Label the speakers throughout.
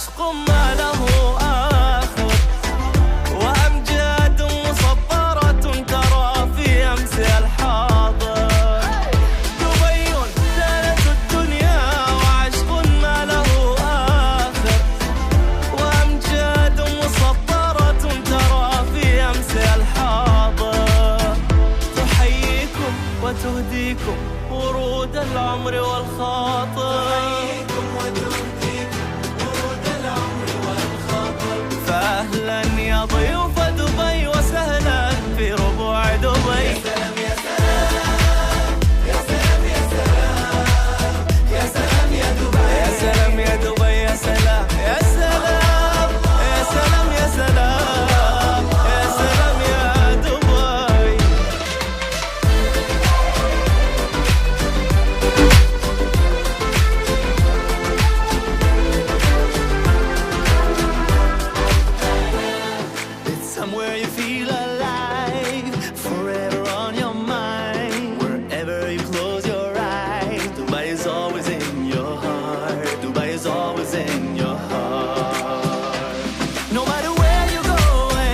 Speaker 1: وعشق ما له آخر وأمجاد مسطرة ترى في أمسها الحاضر دبي زينة الدنيا وعشق ما له آخر وأمجاد مسطرة ترى في أمسها الحاضر تحييكم وتهديكم ورود العمر والخاطر فأهلا يا ضيوف دبي وسهلا في ربوع دبي يا سلام يا سلام يا سلام يا سلام يا سلام يا دبي يا سلام يا دبي يا سلام يا سلام يا سلام يا سلام يا سلام يا دبي Somewhere you feel alive, forever on your mind. Wherever you close your eyes, Dubai is always in your heart. Dubai is always in your heart. No matter where you go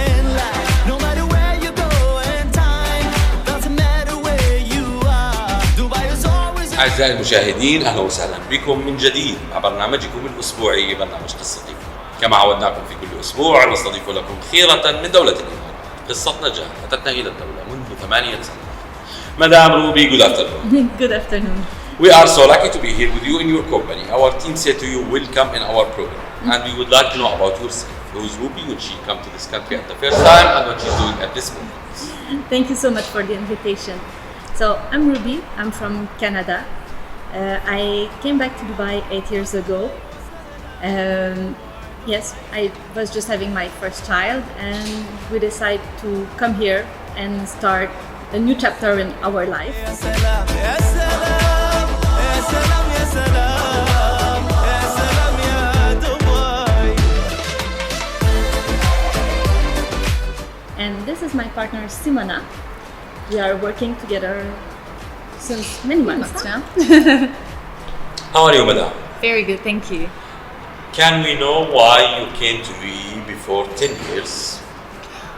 Speaker 1: in life, no matter where you go in time, doesn't matter where you are. Dubai is always.
Speaker 2: أعزائي المشاهدين، أهلا وسهلا بكم من جديد مع برنامجكم الأسبوعي برنامج قصتي. كما عودناكم في كل أسبوع نستضيف لكم خيرة من دولة الإمارات. قصة نجاح أتتنا إلى الدولة منذ 8 سنوات. Madam Ruby, good afternoon.
Speaker 3: Good afternoon.
Speaker 2: We are so lucky to be here with you in your company. Our team said to you, welcome in our program. And we would like to know about yourself. Who is Ruby? When she come to this country at the first time and what she's doing at this moment.
Speaker 3: Thank you so much for the invitation. So I'm Ruby. I'm from Canada. I came back to Dubai 8 years ago. Yes, I was just having my first child and we decided to come here and start a new chapter in our life.
Speaker 1: يا سلام يا سلام يا سلام يا سلام يا سلام يا دبي.
Speaker 3: And this is my partner Simona. We are working together since many months now.
Speaker 2: How are you, Madam?
Speaker 4: Very good, thank you.
Speaker 2: Can we know why you came to UAE before 10 years?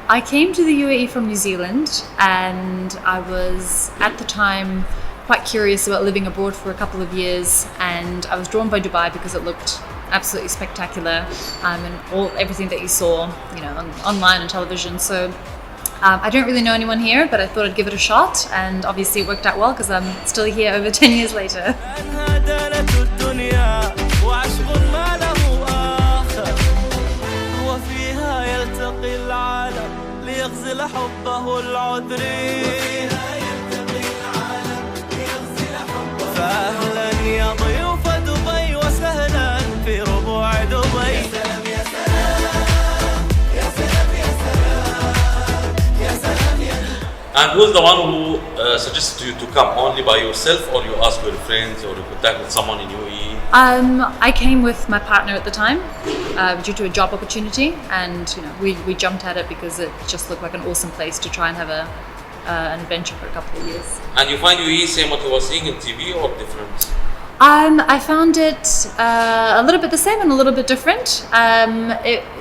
Speaker 4: I came to the UAE from New Zealand and I was at the time quite curious about living abroad for a couple of years, and I was drawn by Dubai because it looked absolutely spectacular and everything that you saw, you know, online and television. So I don't really know anyone here, but I thought I'd give it a shot, and obviously it worked out well because I'm still here over 10 years later.
Speaker 1: يلتقي العالم ليغزل حبه العذري فأهلا يا ضيوف دبي وسهلا في ربوع دبي يا سلام يا سلام يا سلام يا سلام يا سلام يا.
Speaker 2: And who's the one who suggested you to come? Only by yourself, or you asked your friends, or you contact with someone in UAE?
Speaker 4: I came with my partner at the time due to a job opportunity, and you know we jumped at it because it just looked like an awesome place to try and have an adventure for a couple of years.
Speaker 2: And you find UAE same what you were seeing in TV or different?
Speaker 4: I found it a little bit the same and a little bit different.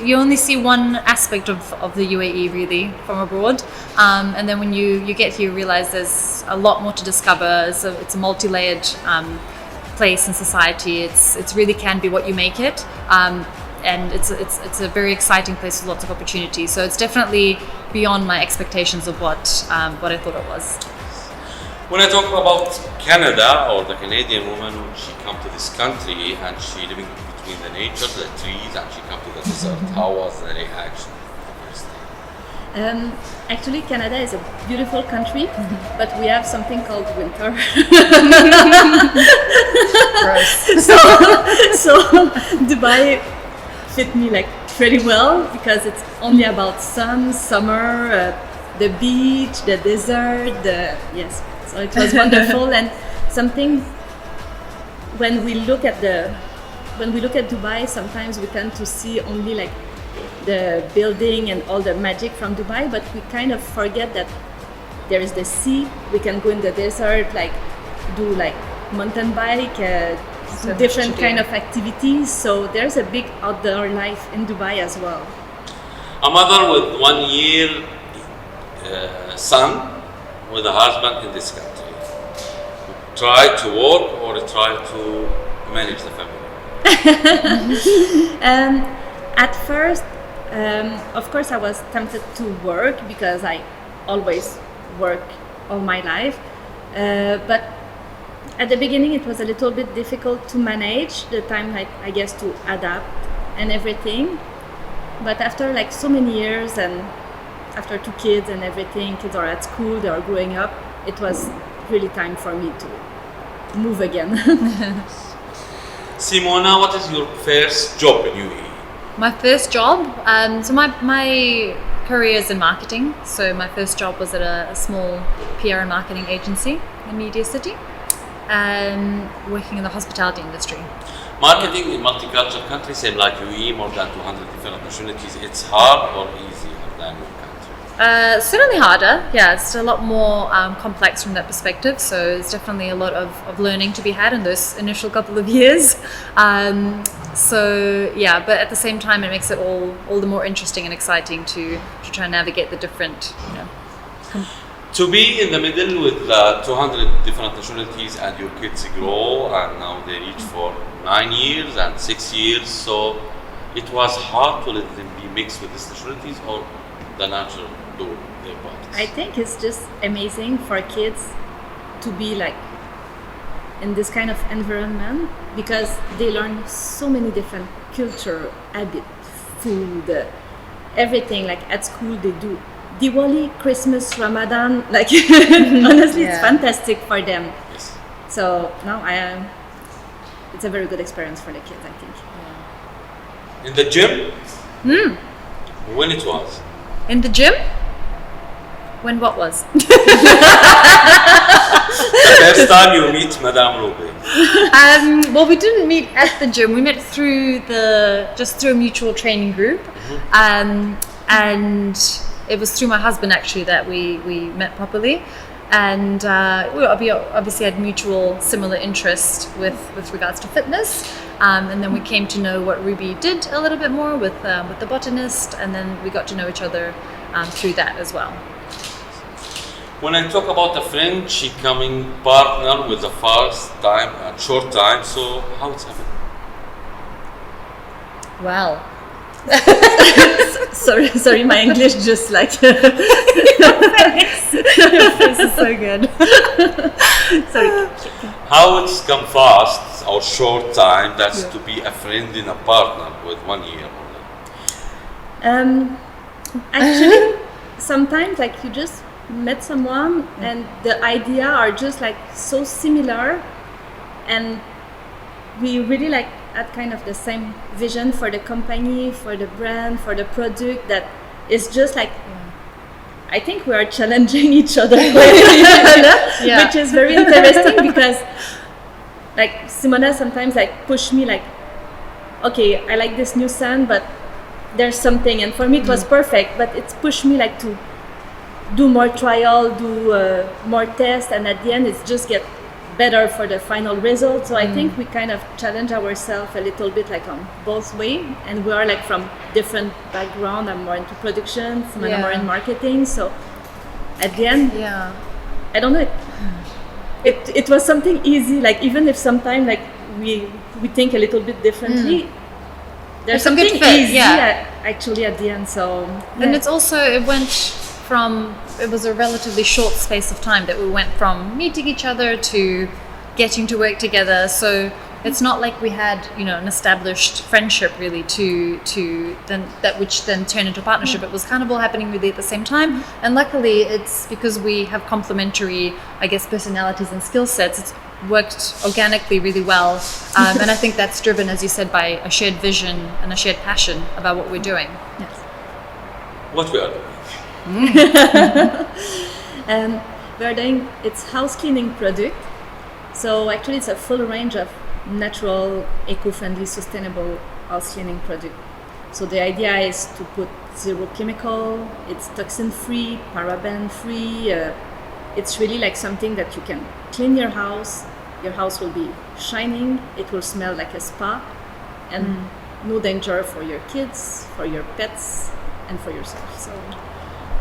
Speaker 4: You only see one aspect of the UAE really from abroad, and then when you get here you realize there's a lot more to discover. It's a multi-layered place in society. It really can be what you make it, and it's a very exciting place with lots of opportunities. So it's definitely beyond my expectations of what I thought it was.
Speaker 2: When I talk about Canada or the Canadian woman, when she come to this country and she living between the nature, the trees, and she come to the desert, how was the reaction?
Speaker 3: Actually, Canada is a beautiful country, but we have something called winter. so Dubai fit me like pretty well because it's only about sun, summer, the beach, the desert. Yes, so it was wonderful. And something when we look at Dubai, sometimes we tend to see only like the building and all the magic from Dubai, but we kind of forget that there is the sea. We can go in the desert, like do like mountain bike, to
Speaker 4: much
Speaker 3: different
Speaker 4: to do.
Speaker 3: kind of activities. So there's a big outdoor life in Dubai as well.
Speaker 2: A mother with 1 year son with a husband in this country. Try to work or try to manage the family?
Speaker 3: At first, of course, I was tempted to work because I always work all my life. But at the beginning, it was a little bit difficult to manage the time, I guess, to adapt and everything. But after like so many years and after 2 kids and everything, kids are at school, they are growing up, it was really time for me to move again.
Speaker 2: Simona, what is your first job in UAE?
Speaker 4: My first job, so my career is in marketing. So my first job was at a small PR and marketing agency in Media City, working in the hospitality industry.
Speaker 2: Marketing in multicultural countries, same like UAE, more than 200 different opportunities. It's hard or easier than your country?
Speaker 4: Certainly harder. Yeah, it's a lot more complex from that perspective. So it's definitely a lot of learning to be had in those initial couple of years. So yeah, but at the same time, it makes it all the more interesting and exciting to try and navigate the different,
Speaker 2: To be in the middle with 200 different nationalities and your kids grow and now they reach for 9 years and 6 years, so it was hard to let them be mixed with these nationalities or the natural do their parts?
Speaker 3: I think it's just amazing for kids to be like in this kind of environment because they learn so many different culture, habit, food, everything. Like at school they do Diwali, Christmas, Ramadan. Like honestly, it's
Speaker 4: Yeah.
Speaker 3: fantastic for them.
Speaker 2: Yes.
Speaker 3: So now it's a very good experience for the kids, I think.
Speaker 2: In the gym? When it was?
Speaker 4: in the gym. When what was?
Speaker 2: The first time you meet Madame Ruby.
Speaker 4: Well, we didn't meet at the gym. We met just through a mutual training group, and it was through my husband actually that we met properly, and we obviously had mutual similar interest with regards to fitness, and then we came to know what Ruby did a little bit more with the BOTANIST, and then we got to know each other through that as well.
Speaker 2: When I talk about a friend, she coming partner with the first time, short time. So how it's happened?
Speaker 4: Well,
Speaker 3: Sorry, my English just like
Speaker 4: your face is so good.
Speaker 3: sorry.
Speaker 2: How it's come fast or short time? That's to be a friend and a partner with 1 year only.
Speaker 3: Actually, sometimes like you just met someone and the idea are just like so similar, and we really like had kind of the same vision for the company, for the brand, for the product, that it's just like I think we are challenging each other
Speaker 4: Yeah.
Speaker 3: which is very interesting because like Simona sometimes like push me like, okay, I like this new scent, but there's something, and for me it was perfect, but it's pushed me like to do more trial, do more tests, and at the end it's just get better for the final result. So I think we kind of challenge ourselves a little bit like on both way, and we are like from different background. I'm more into production, Simona more in marketing, so at the end
Speaker 4: Yeah.
Speaker 3: I don't know, it was something easy, like even if sometimes like we think a little bit differently, there's
Speaker 4: It's a good
Speaker 3: something
Speaker 4: fit,
Speaker 3: easy
Speaker 4: yeah.
Speaker 3: actually at the end. So
Speaker 4: And
Speaker 3: yeah.
Speaker 4: it's also, it was a relatively short space of time that we went from meeting each other to getting to work together. So it's not like we had, an established friendship really to then which then turned into a partnership. It was kind of all happening really at the same time. And luckily it's because we have complementary, I guess, personalities and skill sets. It's worked organically really well. And I think that's driven, as you said, by a shared vision and a shared passion about what we're doing.
Speaker 3: Yes.
Speaker 2: What we are doing?
Speaker 3: We are doing it's house cleaning product. So actually it's a full range of natural, eco-friendly, sustainable house cleaning product. So the idea is to put zero chemical, it's toxin free, paraben free. It's really like something that you can clean your house your house will be shining, it will smell like a spa, and no danger for your kids, for your pets, and for yourself. So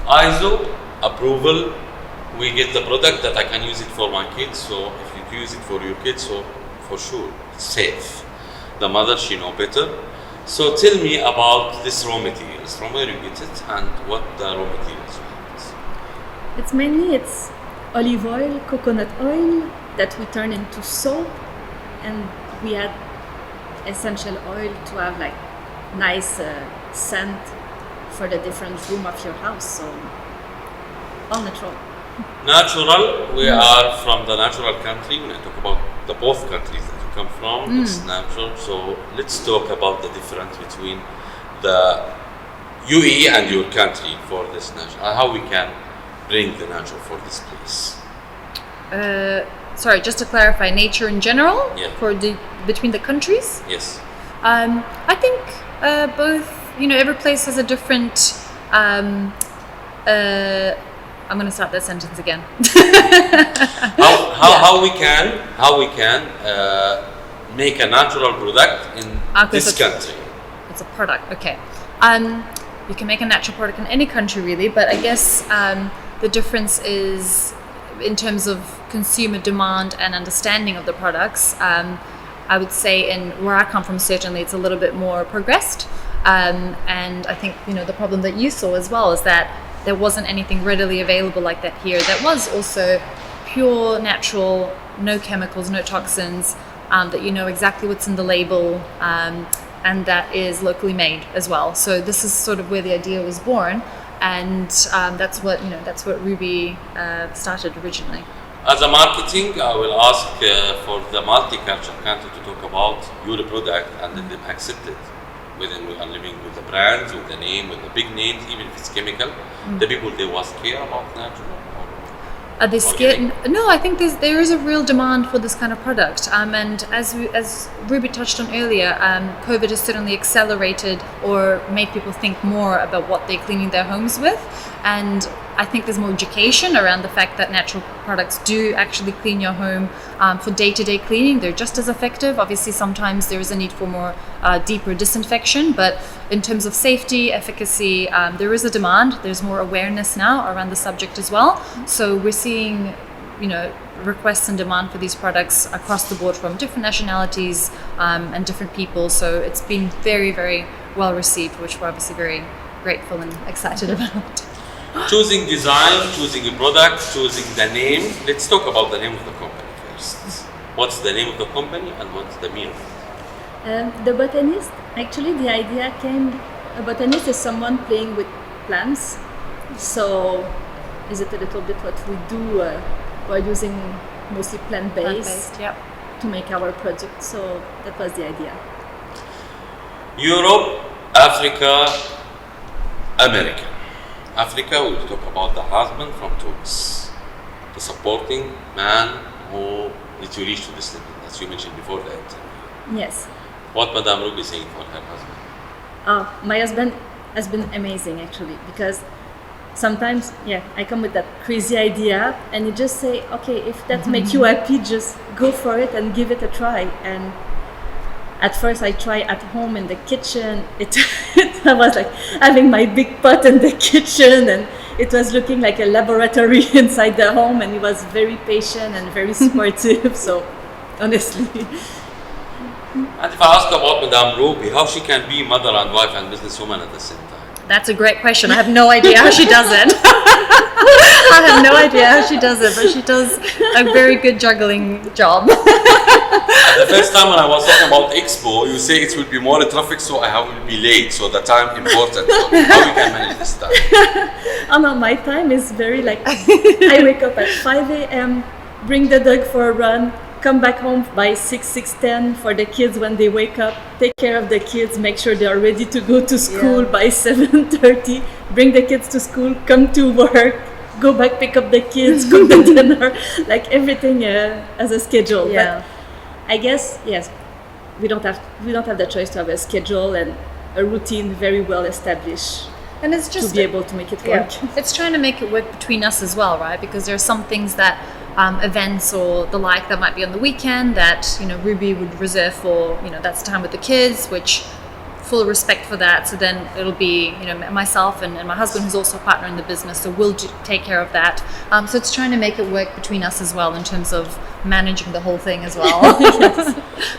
Speaker 2: ISO approval, we get the product that I can use it for my kids, so if you use it for your kids, so for sure, it's safe. The mother, she know better. So tell me about this raw materials, from where you get it and what the raw materials are.
Speaker 3: it's mainly olive oil, coconut oil that we turn into soap, and we add essential oil to have like nice scent for the different room of your house. So all natural.
Speaker 2: Natural, we are from the natural country. When I talk about the both countries that you come from, it's natural. So let's talk about the difference between the UAE and your country for this natural. How we can bring the natural for this place.
Speaker 4: Sorry, just to clarify, nature in general
Speaker 2: Yeah.
Speaker 4: for between the countries.
Speaker 2: Yes.
Speaker 4: I think both. Every place has a different. I'm going to start that sentence again.
Speaker 2: How we can make a natural product in this country?
Speaker 4: It's a product, okay. You can make a natural product in any country really, but I guess the difference is in terms of consumer demand and understanding of the products. I would say in where I come from, certainly it's a little bit more progressed. And I think, the problem that you saw as well is that there wasn't anything readily available like that here. That was also pure, natural, no chemicals, no toxins, that you know exactly what's in the label, and that is locally made as well. So this is sort of where the idea was born, and that's what Ruby started originally.
Speaker 2: As a marketing, I will ask for the multicultural country to talk about your product and let them accept it. Within we are living with the brands, with the name, with the big names, even if it's chemical, the people they was care about natural.
Speaker 4: Are they scared? No, I think there is a real demand for this kind of product. And as Ruby touched on earlier, COVID has certainly accelerated or made people think more about what they're cleaning their homes with. And I think there's more education around the fact that natural products do actually clean your home for day-to-day cleaning. They're just as effective. Obviously, sometimes there is a need for more deeper disinfection, but in terms of safety, efficacy, there is a demand. There's more awareness now around the subject as well. So we're seeing, requests and demand for these products across the board from different nationalities and different people. So it's been very, very well received, which we're obviously very grateful and excited about.
Speaker 2: Choosing design, choosing a product, choosing the name. Let's talk about the name of the company first. What's the name of the company and what's the meaning?
Speaker 3: The botanist, actually the idea came, a botanist is someone playing with plants. So is it a little bit what we do? We're using mostly plant-based
Speaker 4: Yep.
Speaker 3: to make our product. So that was the idea.
Speaker 2: Europe, Africa, America. Africa, we'll talk about the husband from Tunis, the supporting man who needs to reach to this level, as you mentioned before the interview.
Speaker 3: Yes.
Speaker 2: What Madame Ruby is saying for her husband?
Speaker 3: My husband has been amazing actually, because sometimes, I come with that crazy idea and you just say, okay, if that makes you happy, just go for it and give it a try. And at first I tried at home in the kitchen. I was like having my big pot in the kitchen and it was looking like a laboratory inside the home, and he was very patient and very supportive. So honestly.
Speaker 2: And if I ask about Madame Ruby, how she can be mother and wife and businesswoman at the same time?
Speaker 4: That's a great question. I have no idea how she does it. I have no idea how she does it, but she does a very good juggling job.
Speaker 2: The first time when I was talking about Expo, you say it will be more traffic, so I will be late, so the time important. So how we can manage this time?
Speaker 3: Oh no, my time is very I wake up at 5 a.m., bring the dog for a run, come back home by 6:10 for the kids when they wake up, take care of the kids, make sure they are ready to go to school by 7:30, bring the kids to school, come to work, go back, pick up the kids, cook the dinner, everything as a schedule.
Speaker 4: Yeah.
Speaker 3: But I guess, yes, we don't have the choice to have a schedule and a routine very well established.
Speaker 4: And it's just
Speaker 3: to be able to make it work.
Speaker 4: It's trying to make it work between us as well, right? Because there are some things that events or the like that might be on the weekend that Ruby would reserve for that's time with the kids, which full respect for that. So then it'll be myself and my husband, who's also a partner in the business, so we'll take care of that. So it's trying to make it work between us as well in terms of managing the whole thing as well.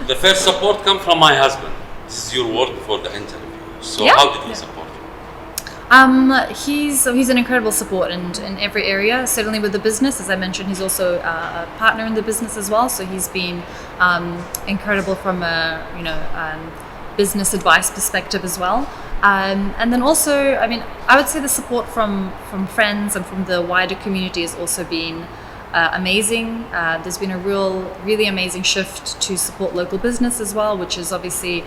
Speaker 2: The first support come from my husband. This is your word before the interview. So
Speaker 4: Yeah.
Speaker 2: how did he support you?
Speaker 4: He's an incredible support in every area. Certainly with the business, as I mentioned, he's also a partner in the business as well. So he's been incredible from a business advice perspective as well. And then also, I would say the support from friends and from the wider community has also been amazing. There's been a really amazing shift to support local business as well, which is obviously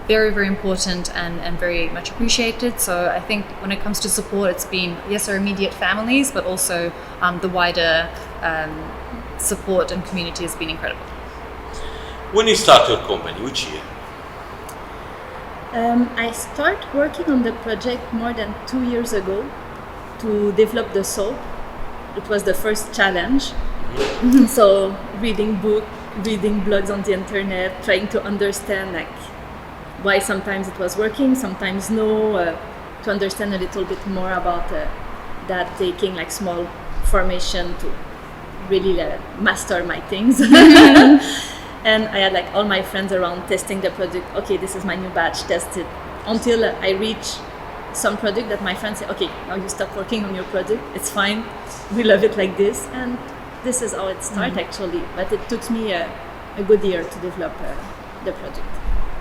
Speaker 4: very, very important and very much appreciated. So I think when it comes to support, it's been, yes, our immediate families, but also the wider support and community has been incredible.
Speaker 2: When you start your company, which year?
Speaker 3: I started working on the project more than 2 years ago to develop the soap. It was the first challenge. So reading books, reading blogs on the internet, trying to understand why sometimes it was working, sometimes no, to understand a little bit more about that, taking small formation to really master my things. And I had all my friends around testing the product. Okay, this is my new batch, test it. Until I reach some product that my friends say, okay, now you stop working on your product, it's fine, we love it like this. And this is how it started actually. But it took me a good year to develop the project.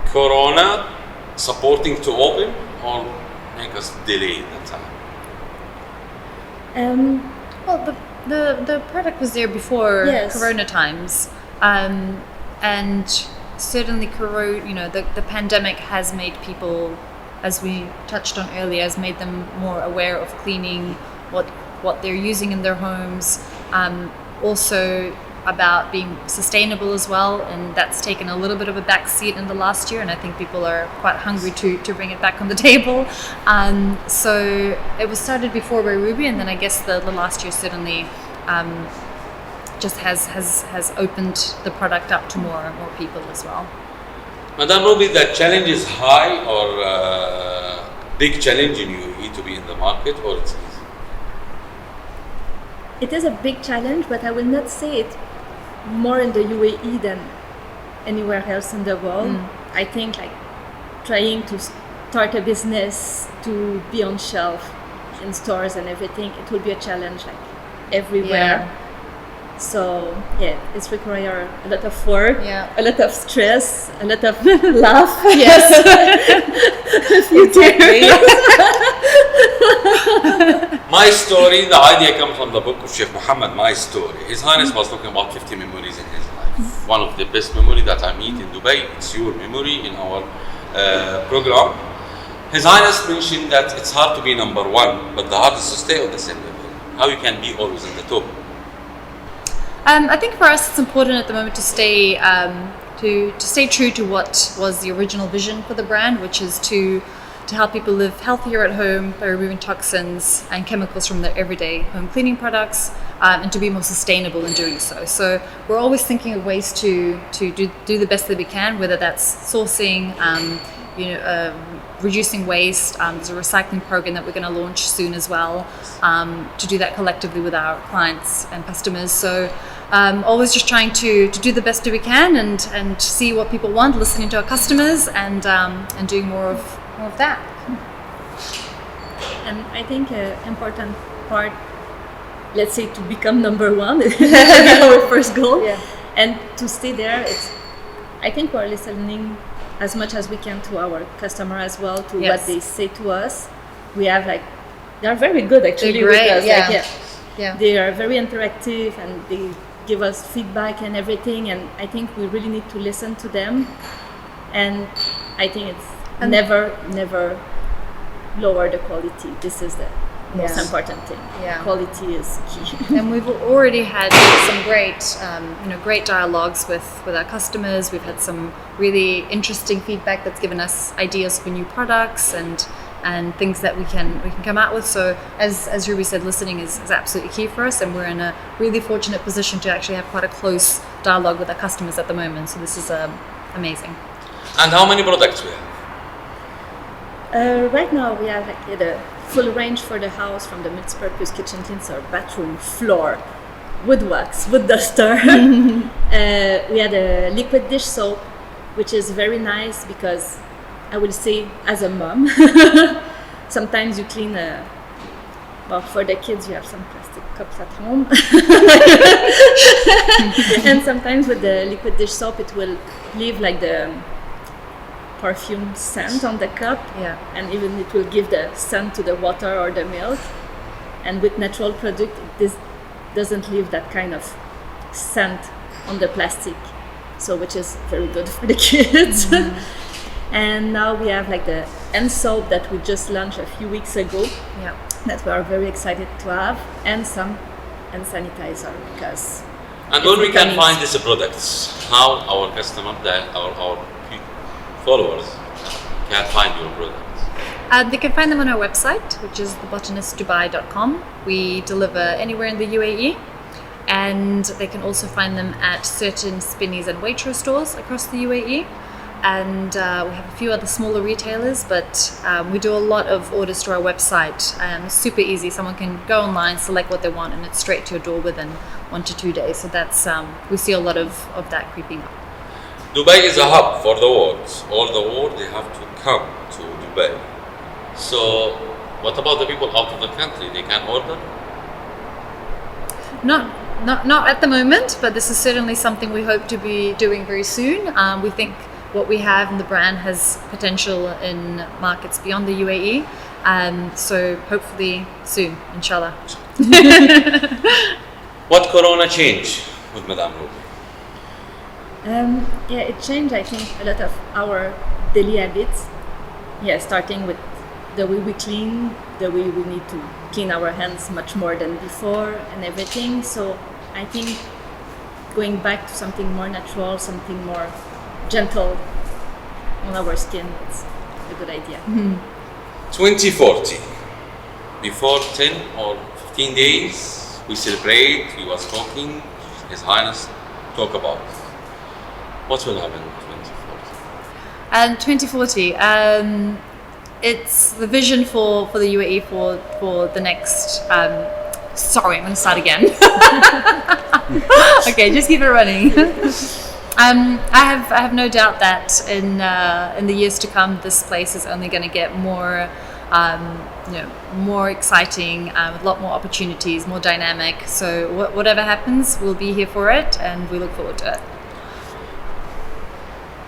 Speaker 2: Corona supporting to open or make us delay the time?
Speaker 4: Well, the product was there before
Speaker 3: Yes.
Speaker 4: Corona times, and certainly the pandemic has made people, as we touched on earlier, has made them more aware of cleaning, what they're using in their homes, also about being sustainable as well, and that's taken a little bit of a back seat in the last year, and I think people are quite hungry to bring it back on the table. So it was started before by Ruby, and then I guess the last year certainly just has opened the product up to more people as well.
Speaker 2: Madam Ruby, the challenge is high or big challenge in UAE to be in the market, or it's easy?
Speaker 3: It is a big challenge, but I will not say it more in the UAE than anywhere else in the world. I think trying to start a business, to be on shelf in stores and everything, it will be a challenge everywhere.
Speaker 4: Yeah.
Speaker 3: So yeah, it's require a lot of work,
Speaker 4: Yeah.
Speaker 3: a lot of stress, a lot of laugh.
Speaker 4: Yes.
Speaker 3: A few tears.
Speaker 2: My story, the idea comes from the book of Sheikh Muhammad, My Story. His Highness was talking about 50 memories in his life. One of the best memory that I meet in Dubai, it's your memory in our program. His Highness mentioned that it's hard to be number one, but the hardest to stay on the same level. How you can be always in the top?
Speaker 4: I think for us it's important at the moment to stay stay true to what was the original vision for the brand, which is to help people live healthier at home by removing toxins and chemicals from their everyday home cleaning products, and to be more sustainable in doing so. So we're always thinking of ways to do the best that we can, whether that's sourcing, reducing waste. There's a recycling program that we're going to launch soon as well, to do that collectively with our clients and customers. So always just trying to do the best that we can and see what people want, listening to our customers and doing more of that.
Speaker 3: And I think an important part, let's say, to become number one, is our first goal.
Speaker 4: Yeah.
Speaker 3: And to stay there, I think we're listening as much as we can to our customer as well, to
Speaker 4: Yes.
Speaker 3: what they say to us. We have they're very good actually
Speaker 4: They're great,
Speaker 3: with us.
Speaker 4: yeah.
Speaker 3: They are very interactive and they give us feedback and everything, and I think we really need to listen to them. And I think it's never lower the quality. This is the most
Speaker 4: Yes.
Speaker 3: important thing.
Speaker 4: Yeah.
Speaker 3: Quality is key.
Speaker 4: And we've already had some great dialogues with our customers. We've had some really interesting feedback that's given us ideas for new products, and and things that we can come out with. So as Ruby said, listening is absolutely key for us, and we're in a really fortunate position to actually have quite a close dialogue with our customers at the moment. So this is amazing.
Speaker 2: And how many products we have?
Speaker 3: Right now we have like the full range for the house, from the multi-purpose kitchen cleanser, bathroom, floor, wood wax, wood duster. We had a liquid dish soap, which is very nice because I will say, as a mom, sometimes you clean well, for the kids you have some plastic cups at home. And sometimes with the liquid dish soap it will leave like the perfume scent on the cup, and even it will give the scent to the water or the milk. And with natural product, this doesn't leave that kind of scent on the plastic, so which is very good for the kids. And now we have like the hand soap that we just launched a few weeks ago, that we are very excited to have, and some hand sanitizer, because
Speaker 2: and when we can find these products, how our customer, our followers can find your products?
Speaker 4: They can find them on our website, which is thebotanistdubai.com. We deliver anywhere in the UAE, and they can also find them at certain Spinneys and Waitrose stores across the UAE. And we have a few other smaller retailers, but we do a lot of orders to our website. Super easy. Someone can go online, select what they want, and it's straight to your door within 1 to 2 days. So that's we see a lot of that creeping up.
Speaker 2: Dubai is a hub for the world. All the world, they have to come to Dubai. So what about the people out of the country? They can order?
Speaker 4: Not at the moment, but this is certainly something we hope to be doing very soon. We think what we have in the brand has potential in markets beyond the UAE. So hopefully soon, inshallah.
Speaker 2: What Corona changed with Madame Ruby?
Speaker 3: It changed, I think, a lot of our daily habits. Starting with the way we clean, the way we need to clean our hands much more than before, and everything. So I think going back to something more natural, something more gentle on our skin, it's a good idea.
Speaker 2: 2040. Before 10 or 15 days, we celebrate. We was talking. His Highness talk about what will happen in 2040.
Speaker 4: 2040. It's the vision for the UAE for the next. Sorry, I'm going to start again. Okay, just keep it running. I have no doubt that in the years to come, this place is only going to get more, more exciting, with a lot more opportunities, more dynamic. So whatever happens, we'll be here for it, and we look forward to it.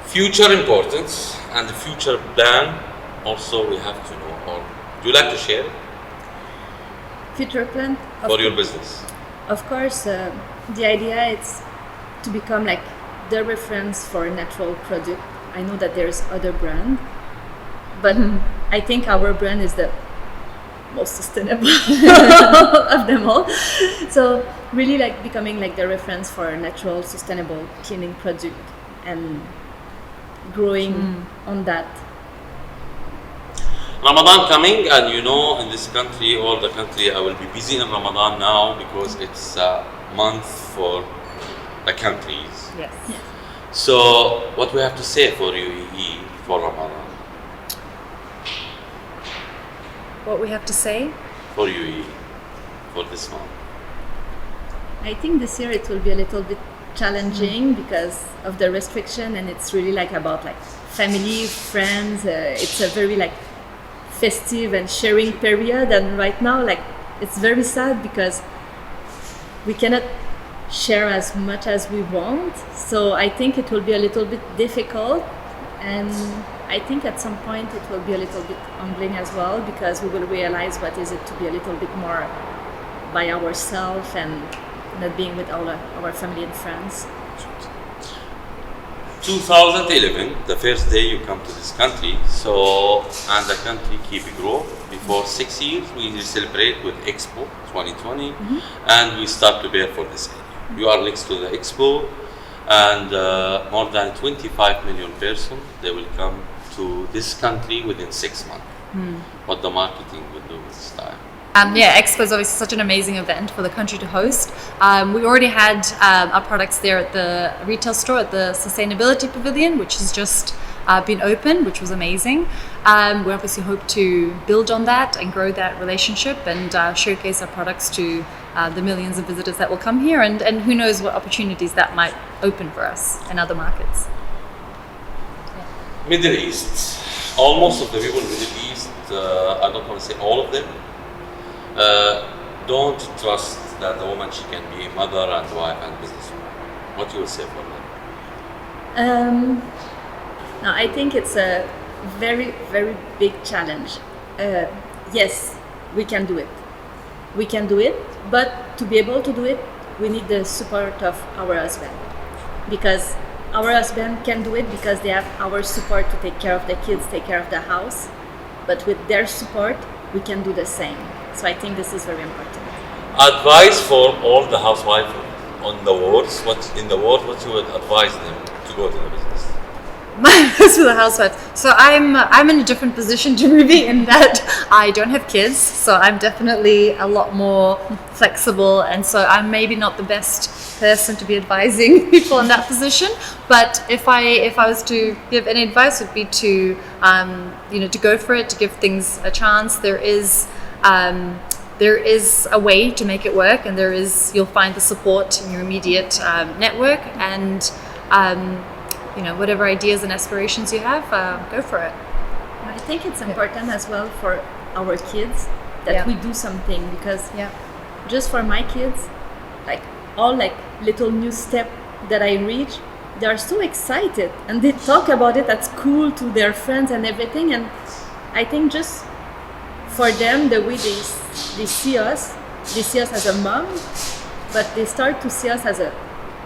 Speaker 2: Future importance and the future plan also we have to know. Or do you like to share
Speaker 3: Future plan?
Speaker 2: for your business?
Speaker 3: Of course, the idea is to become like the reference for a natural product. I know that there's other brand, but I think our brand is the most sustainable of them all. So really like becoming like the reference for a natural, sustainable cleaning product, and growing on that.
Speaker 2: Ramadan coming, and in this country, all the country, I will be busy in Ramadan now because it's a month for the countries.
Speaker 4: Yes.
Speaker 2: So what we have to say for UAE for Ramadan?
Speaker 4: What we have to say?
Speaker 2: For UAE for this month?
Speaker 3: I think this year it will be a little bit challenging because of the restriction, and it's really like about like family, friends. It's a very like festive and sharing period, and right now like it's very sad because we cannot share as much as we want. So I think it will be a little bit difficult, and I think at some point it will be a little bit humbling as well, because we will realize what is it to be a little bit more by ourselves and not being with all our family and friends.
Speaker 2: 2011, the first day you come to this country, and the country keep grow. Before 6 years, we celebrate with Expo 2020, and we start prepare for this area. You are next to the Expo, and more than 25 million persons, they will come to this country within 6 months. what the marketing will do this time.
Speaker 4: Expo is obviously such an amazing event for the country to host. We already had our products there at the retail store at the Sustainability Pavilion, which has just been opened, which was amazing. We obviously hope to build on that and grow that relationship and showcase our products to the millions of visitors that will come here, and who knows what opportunities that might open for us in other markets.
Speaker 2: Middle East. Almost of the people in Middle East, I don't want to say all of them, don't trust that the woman, she can be a mother and wife and businesswoman. What you will say for them?
Speaker 3: No, I think it's a very, very big challenge. Yes, we can do it. We can do it, but to be able to do it, we need the support of our husband. Because our husband can do it because they have our support to take care of the kids, take care of the house. But with their support, we can do the same. So I think this is very important.
Speaker 2: Advice for all the housewives on the wards, what you would advise them to go to the business?
Speaker 4: For the housewife. So I'm in a different position to Ruby in that I don't have kids, so I'm definitely a lot more flexible, and so I'm maybe not the best person to be advising people in that position. But if I was to give any advice, it would be to to go for it, to give things a chance. There is a way to make it work, and you'll find the support in your immediate network, and whatever ideas and aspirations you have, go for it.
Speaker 3: I think it's important as well for our kids that we do something, because just for my kids, all little new step that I reach, they are so excited and they talk about it at school to their friends and everything. And I think just for them, the way they see us as a mom, but they start to see us as a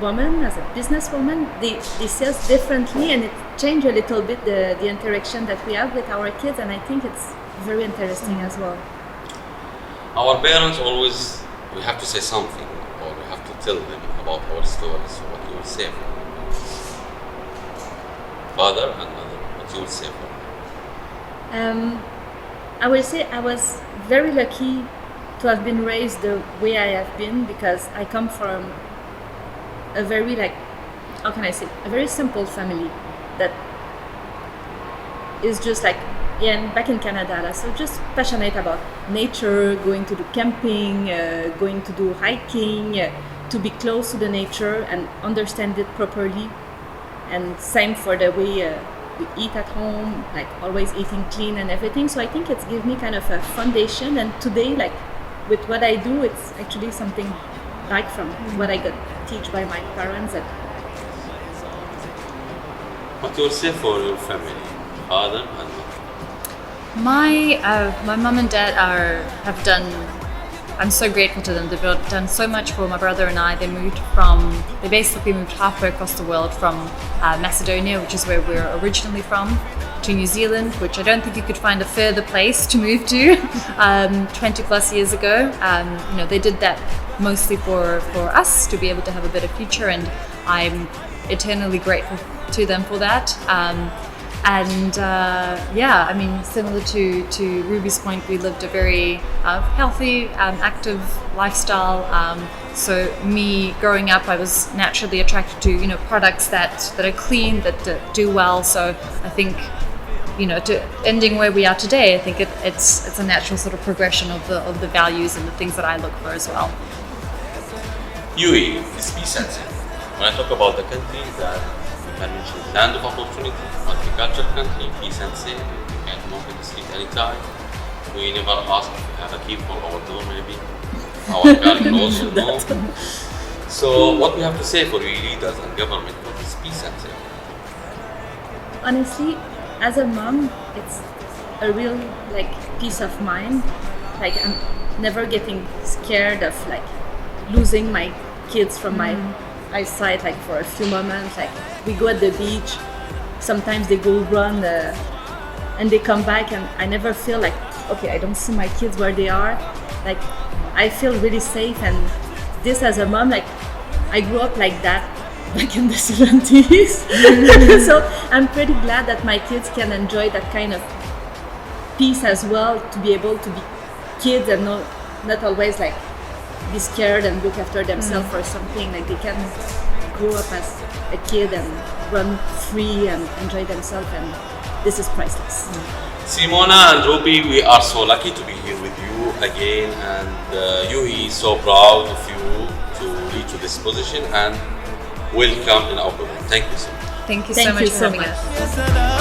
Speaker 3: woman, as a businesswoman. They see us differently, and it changes a little bit the interaction that we have with our kids, and I think it's very interesting as well.
Speaker 2: Our parents always, we have to say something, or we have to tell them about our stories. So what you will say for them? Father and mother, what you will say for them?
Speaker 3: I will say I was very lucky to have been raised the way I have been, because I come from a very a very simple family that is just back in Canada, so just passionate about nature, going to do camping, going to do hiking, to be close to the nature and understand it properly. And same for the way we eat at home, always eating clean and everything. So I think it's given me kind of a foundation, and today with what I do, it's actually something from what I got teach by my parents.
Speaker 2: What you will say for your family, father and mother?
Speaker 4: My mom and dad have done. I'm so grateful to them. They've done so much for my brother and I. They basically moved halfway across the world from Macedonia, which is where we're originally from, to New Zealand, which I don't think you could find a further place to move to 20 plus years ago. They did that mostly for us to be able to have a better future, and I'm eternally grateful to them for that. Similar to Ruby's point, we lived a very healthy, active lifestyle. So me growing up, I was naturally attracted to products that are clean, that do well. So I think to ending where we are today, I think it's a natural sort of progression of the values and the things that I look for as well.
Speaker 2: UAE is peace and safety. When I talk about the country, that we can mention land of opportunity, multicultural country, peace and safety. You can walk in the street anytime. We never ask if we have a key for our door, maybe. Our car close or no. So what we have to say for UAE leaders and government, what is peace and safety?
Speaker 3: Honestly, as a mom, it's a real peace of mind. I'm never getting scared of losing my kids from my eyesight for a few moments. We go at the beach, sometimes they go run and they come back, and I never feel okay, I don't see my kids where they are. I feel really safe, and this as a mom, I grew up like that back in the 70s. So I'm pretty glad that my kids can enjoy that kind of peace as well, to be able to be kids and not always like be scared and look after themselves or something. Like they can grow up as a kid and run free and enjoy themselves, and this is priceless.
Speaker 2: Simona and Ruby, we are so lucky to be here with you again, and UE is so proud of you to reach to this position, and welcome in our program. Thank you so much.
Speaker 4: Thank you
Speaker 3: Thank
Speaker 4: so much
Speaker 3: you
Speaker 4: for
Speaker 3: so
Speaker 4: having
Speaker 3: much.
Speaker 4: us.
Speaker 1: Yes, and I